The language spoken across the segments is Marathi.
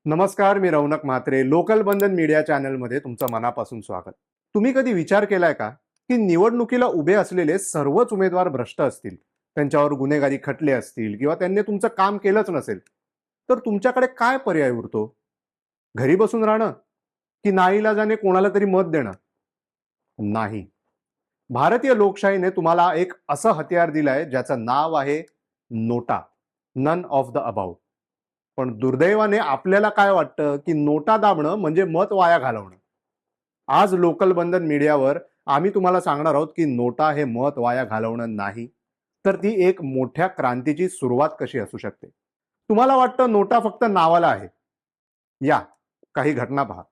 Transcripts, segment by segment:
नमस्कार, मी रौनक म्हात्रे. लोकल बंधन मीडिया चॅनलमध्ये तुमचं मनापासून स्वागत. तुम्ही कधी विचार केलाय का की निवडणुकीला उभे असलेले सर्वच उमेदवार भ्रष्ट असतील, त्यांच्यावर गुन्हेगारी खटले असतील किंवा त्यांनी तुमचं काम केलंच नसेल, तर तुमच्याकडे काय पर्याय उरतो? घरी बसून राहणं की नाईलाजाने कोणाला तरी मत देणं? नाही. भारतीय लोकशाहीने तुम्हाला एक असं हत्यार दिलंय ज्याचं नाव आहे NOTA. None of the above. पण दुर्दैवाने आपल्याला काय वाटतं की नोटा दाबणं म्हणजे मत वाया घालवणं. आज लोकल बंधन मीडियावर आम्ही तुम्हाला सांगणार आहोत की नोटा हे मत वाया घालवणं नाही, तर ती एक मोठ्या क्रांतीची सुरुवात कशी असू शकते. तुम्हाला वाटतं नोटा फक्त नावाला आहे? या काही घटना पहा.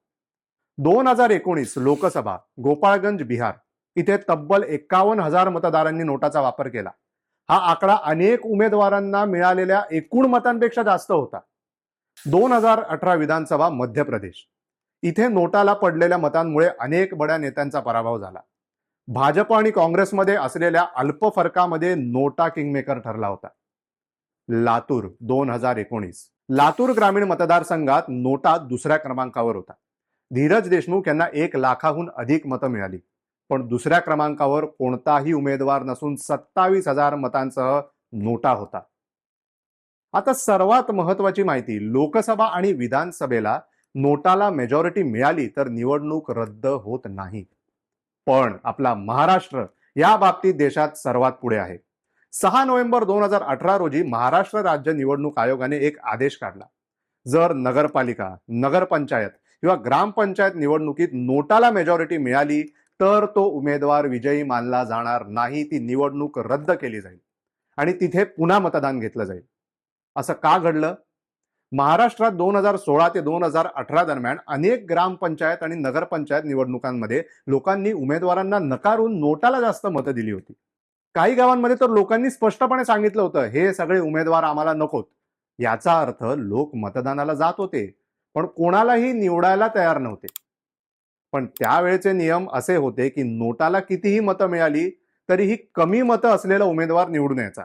2019 लोकसभा, गोपाळगंज बिहार, इथे तब्बल 51,000 मतदारांनी नोटाचा वापर केला. हा आकडा अनेक उमेदवारांना मिळालेल्या एकूण मतांपेक्षा जास्त होता. 2018 विधानसभा मध्य प्रदेश, इथे नोटाला पडलेल्या मतांमुळे अनेक बड्या नेत्यांचा पराभव झाला. भाजप आणि काँग्रेसमध्ये असलेल्या अल्प फरकामध्ये नोटा किंगमेकर ठरला होता. लातूर 2019, लातूर ग्रामीण मतदारसंघात नोटा दुसऱ्या क्रमांकावर होता. धीरज देशमुख यांना 1,00,000हून अधिक मतं मिळाली, पण दुसऱ्या क्रमांकावर कोणताही उमेदवार नसून 27,000 मतांसह नोटा होता. आता सर्वात महत्वाची माहिती, लोकसभा आणि विधानसभेला नोटाला मेजॉरिटी मिळाली तर निवडणूक रद्द होत नाही. पण आपला महाराष्ट्र या बाबतीत देशात सर्वात पुढे आहे. 6 नोव्हेंबर 2018 रोजी महाराष्ट्र राज्य निवडणूक आयोगाने एक आदेश काढला. जर नगरपालिका, नगरपंचायत किंवा ग्रामपंचायत निवडणुकीत नोटाला मेजॉरिटी मिळाली तर तो उमेदवार विजयी मानला जाणार नाही. ती निवडणूक रद्द केली जाईल आणि तिथे पुन्हा मतदान घेतलं जाईल. असं का घडलं? महाराष्ट्रात 2016 ते 2018 दरम्यान अनेक ग्रामपंचायत आणि नगरपंचायत निवडणुकांमध्ये लोकांनी उमेदवारांना नकारून नोटाला जास्त मतं दिली होती. काही गावांमध्ये तर लोकांनी स्पष्टपणे सांगितलं होतं, हे सगळे उमेदवार आम्हाला नकोत. याचा अर्थ लोक मतदानाला जात होते, पण कोणालाही निवडायला तयार नव्हते. पण त्यावेळेचे नियम असे होते की नोटाला कितीही मतं मिळाली तरीही कमी मतं असलेला उमेदवार निवडून यायचा.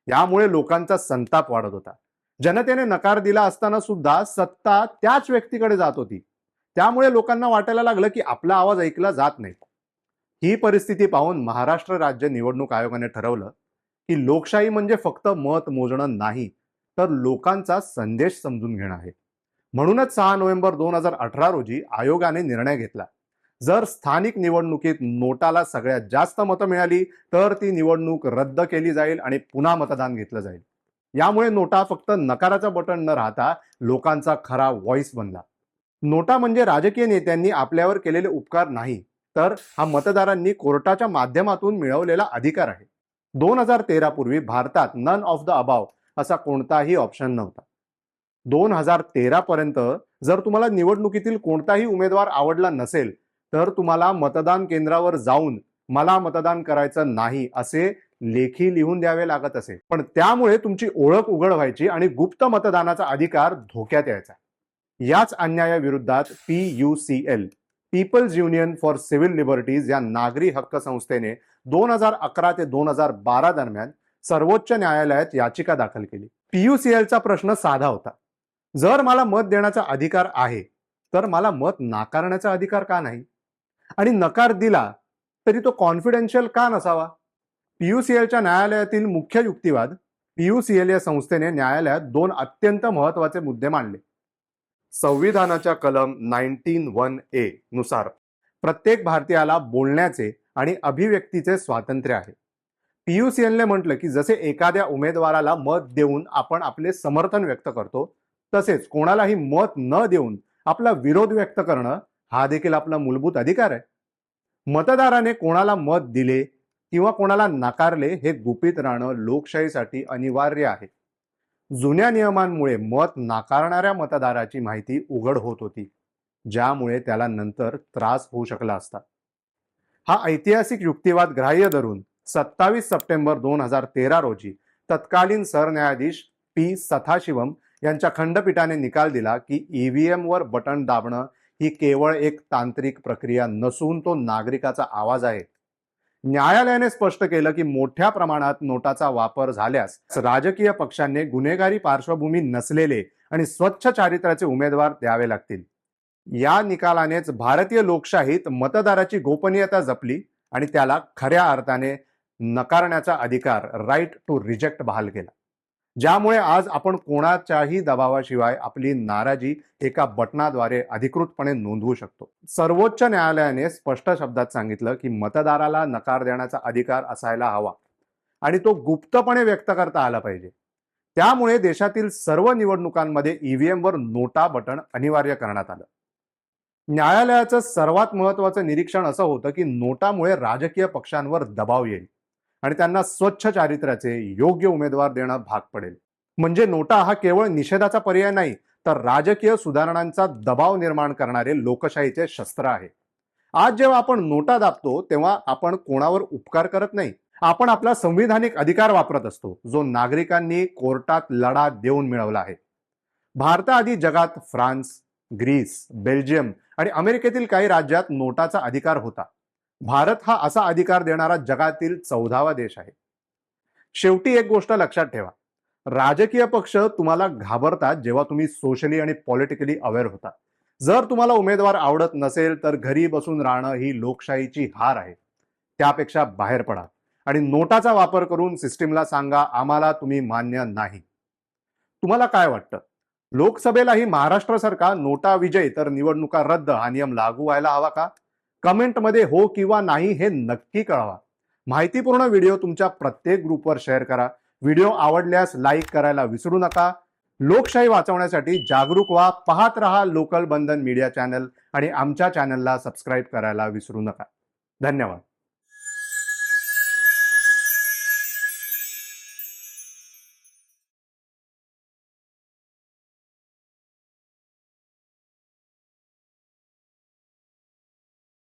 यामुळे लोकांचा संताप वाढत होता. जनतेने नकार दिला असताना सुद्धा सत्ता त्याच व्यक्तीकडे जात होती. त्यामुळे लोकांना वाटायला लागलं की आपला आवाज ऐकला जात नाही. ही परिस्थिती पाहून महाराष्ट्र राज्य निवडणूक आयोगाने ठरवलं की लोकशाही म्हणजे फक्त मत मोजणं नाही, तर लोकांचा संदेश समजून घेणं आहे. म्हणूनच 6 नोव्हेंबर 2018 रोजी आयोगाने निर्णय घेतला. जर स्थानिक निवडणुकीत नोटाला सगळ्यात जास्त मतं मिळाली तर ती निवडणूक रद्द केली जाईल आणि पुन्हा मतदान घेतलं जाईल. यामुळे नोटा फक्त नकाराचं बटन न राहता लोकांचा खरा व्हॉइस बनला. नोटा म्हणजे राजकीय नेत्यांनी आपल्यावर केलेले उपकार नाही, तर हा मतदारांनी कोर्टाच्या माध्यमातून मिळवलेला अधिकार आहे. 2013 पूर्वी भारतात नन ऑफ द अबाव असा कोणताही ऑप्शन नव्हता. 2013 पर्यंत जर तुम्हाला निवडणुकीतील कोणताही उमेदवार आवडला नसेल तर तुम्हाला मतदान केंद्रावर जाऊन मला मतदान करायचं नाही असे लेखी लिहून द्यावे लागत असे. पण त्यामुळे तुमची ओळख उघड व्हायची आणि गुप्त मतदानाचा अधिकार धोक्यात यायचा. याच अन्यायाविरोधात PUCL, People's Union for Civil Liberties या नागरी हक्क संस्थेने 2011 ते 2012 दरम्यान सर्वोच्च न्यायालयात याचिका दाखल केली. PUCLचा प्रश्न साधा होता. जर मला मत देण्याचा अधिकार आहे तर मला मत नाकारण्याचा अधिकार का नाही? आणि नकार दिला तरी तो कॉन्फिडेन्शियल का नसावा? PUCLच्या न्यायालयातील मुख्य युक्तिवाद, PUCL या संस्थेने न्यायालयात 2 अत्यंत महत्वाचे मुद्दे मांडले. संविधानाच्या कलम 19(1)A नुसार प्रत्येक भारतीयाला बोलण्याचे आणि अभिव्यक्तीचे स्वातंत्र्य आहे. PUCLने म्हटलं की जसे एखाद्या उमेदवाराला मत देऊन आपण आपले समर्थन व्यक्त करतो, तसेच कोणालाही मत न देऊन आपला विरोध व्यक्त करणं हा देखील आपला मूलभूत अधिकार आहे. मतदाराने कोणाला मत दिले किंवा कोणाला नाकारले हे गुपित राहणं लोकशाहीसाठी अनिवार्य आहे. जुन्या नियमांमुळे मत नाकारणाऱ्या मतदाराची माहिती उघड होत होती, ज्यामुळे त्याला नंतर त्रास होऊ शकला असता. हा ऐतिहासिक युक्तिवाद ग्राह्य धरून 27 सप्टेंबर 2013 रोजी तत्कालीन सरन्यायाधीश P सथाशिवम यांच्या खंडपीठाने निकाल दिला की EVM वर बटन दाबणं ही केवळ एक तांत्रिक प्रक्रिया नसून तो नागरिकाचा आवाज आहे. न्यायालयाने स्पष्ट केलं की मोठ्या प्रमाणात नोटाचा वापर झाल्यास राजकीय पक्षांनी गुन्हेगारी पार्श्वभूमी नसलेले आणि स्वच्छ चारित्र्याचे उमेदवार द्यावे लागतील. या निकालानेच भारतीय लोकशाहीत मतदाराची गोपनीयता जपली आणि त्याला खऱ्या अर्थाने नकारण्याचा अधिकार, राईट टू रिजेक्ट, बहाल केला. ज्यामुळे आज आपण कोणाच्याही दबावाशिवाय आपली नाराजी एका बटनाद्वारे अधिकृतपणे नोंदवू शकतो. सर्वोच्च न्यायालयाने स्पष्ट शब्दात सांगितलं की मतदाराला नकार देण्याचा अधिकार असायला हवा आणि तो गुप्तपणे व्यक्त करता आला पाहिजे. त्यामुळे देशातील सर्व निवडणुकांमध्ये ईव्हीएम वर नोटा बटन अनिवार्य करण्यात आलं. न्यायालयाचं सर्वात महत्वाचं निरीक्षण असं होतं की नोटामुळे राजकीय पक्षांवर दबाव येईल आणि त्यांना स्वच्छ चारित्र्याचे योग्य उमेदवार देणं भाग पडेल. म्हणजे नोटा हा केवळ निषेधाचा पर्याय नाही, तर राजकीय सुधारणांचा दबाव निर्माण करणारे लोकशाहीचे शस्त्र आहे. आज जेव्हा आपण नोटा दाबतो तेव्हा आपण कोणावर उपकार करत नाही, आपण आपला संविधानिक अधिकार वापरत असतो, जो नागरिकांनी कोर्टात लढा देऊन मिळवला आहे. भारताआधी जगात फ्रान्स, ग्रीस, बेल्जियम आणि अमेरिकेतील काही राज्यात नोटाचा अधिकार होता. भारत हा असा अधिकार देणारा जगातील 14वा देश आहे. शेवटी एक गोष्ट लक्षात ठेवा, राजकीय पक्ष तुम्हाला घाबरतात जेव्हा तुम्ही सोशली आणि पॉलिटिकली अवेअर होता. जर तुम्हाला उमेदवार आवडत नसेल तर घरी बसून राहणं ही लोकशाहीची हार आहे. त्यापेक्षा बाहेर पडा आणि नोटाचा वापर करून सिस्टीमला सांगा, आम्हाला तुम्ही मान्य नाही. तुम्हाला काय वाटतं? लोकसभेलाही महाराष्ट्रासारखा नोटा विजय तर निवडणुका रद्द हा नियम लागू व्हायला हवा का? कमेंटमध्ये हो किंवा नाही हे नक्की कळवा. माहितीपूर्ण व्हिडिओ तुमच्या प्रत्येक ग्रुपवर शेअर करा. व्हिडिओ आवडल्यास लाईक करायला विसरू नका. लोकशाही वाचवण्यासाठी जागरूक व्हा. पाहत रहा लोकल बंधन मीडिया चॅनल आणि आमच्या चॅनलला सबस्क्राईब करायला विसरू नका. धन्यवाद.